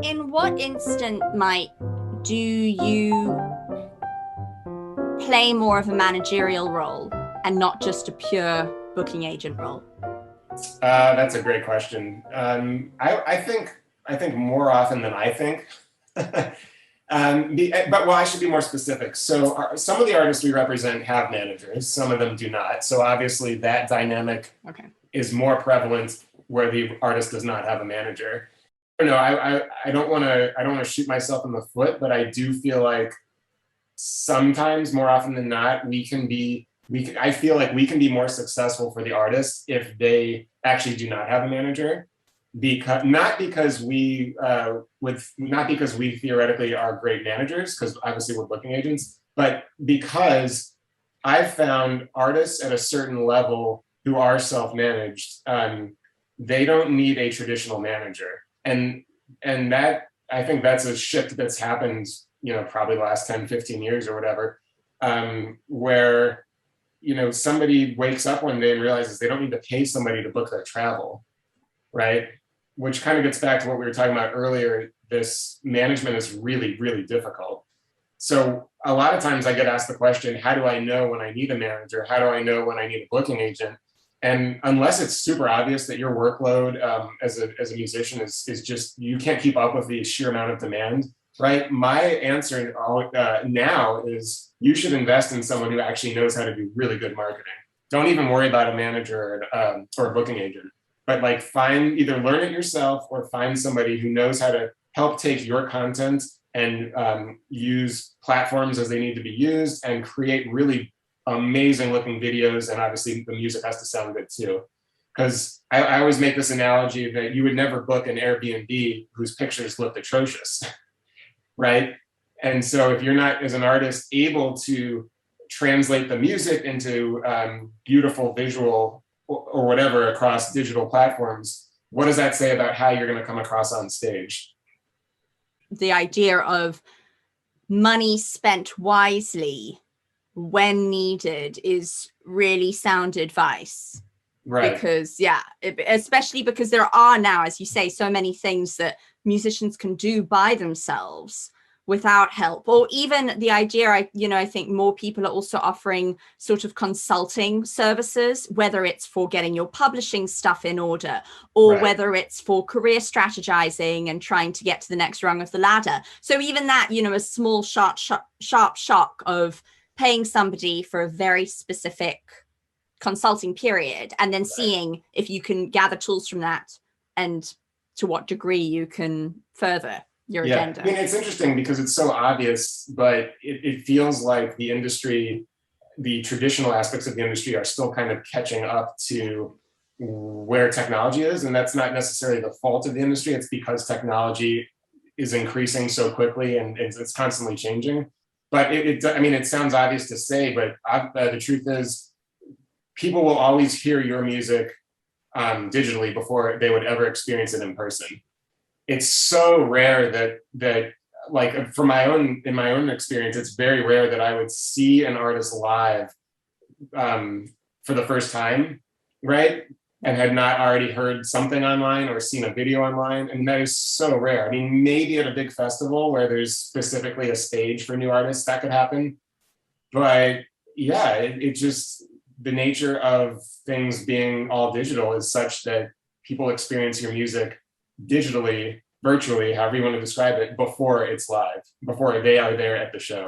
In what instant do you play more of a managerial role and not just a pure booking agent role? That's a great question. I think more often than I think. But I should be more specific. So some of the artists we represent have managers, some of them do not. So obviously that dynamic is more prevalent where the artist does not have a manager. No, I don't want to shoot myself in the foot, but I do feel like sometimes, more often than not, I feel like we can be more successful for the artist if they actually do not have a manager, because not because we theoretically are great managers, because obviously we're booking agents, but because I've found artists at a certain level who are self-managed, they don't need a traditional manager. And that, I think that's a shift that's happened, probably the last 10, 15 years or whatever, where, somebody wakes up one day and realizes they don't need to pay somebody to book their travel, right? Which kind of gets back to what we were talking about earlier. This management is really, really difficult. So a lot of times I get asked the question, how do I know when I need a manager? How do I know when I need a booking agent? And unless it's super obvious that your workload as a musician is just, you can't keep up with the sheer amount of demand, right? My answer now is you should invest in someone who actually knows how to do really good marketing. Don't even worry about a manager or a booking agent, but like either learn it yourself or find somebody who knows how to help take your content and use platforms as they need to be used and create really amazing looking videos. And obviously the music has to sound good too. Because I always make this analogy that you would never book an Airbnb whose pictures looked atrocious, right? And so if you're not, as an artist, able to translate the music into beautiful visual or whatever across digital platforms, what does that say about how you're going to come across on stage? The idea of money spent wisely when needed is really sound advice. Right. Because especially because there are now, as you say, so many things that musicians can do by themselves without help. Or even the idea, I think more people are also offering sort of consulting services, whether it's for getting your publishing stuff in order or whether it's for career strategizing and trying to get to the next rung of the ladder. So even that, a small sharp shock of paying somebody for a very specific consulting period and then seeing if you can gather tools from that and to what degree you can further your agenda. I mean, it's interesting because it's so obvious, but it feels like the industry, the traditional aspects of the industry are still kind of catching up to where technology is. And that's not necessarily the fault of the industry. It's because technology is increasing so quickly and it's constantly changing. But it sounds obvious to say, but the truth is people will always hear your music digitally before they would ever experience it in person. It's so rare that like in my own experience, it's very rare that I would see an artist live for the first time, right? And had not already heard something online or seen a video online. And that is so rare. I mean, maybe at a big festival where there's specifically a stage for new artists, that could happen. But yeah, it just, the nature of things being all digital is such that people experience your music digitally, virtually, however you want to describe it, before it's live, before they are there at the show.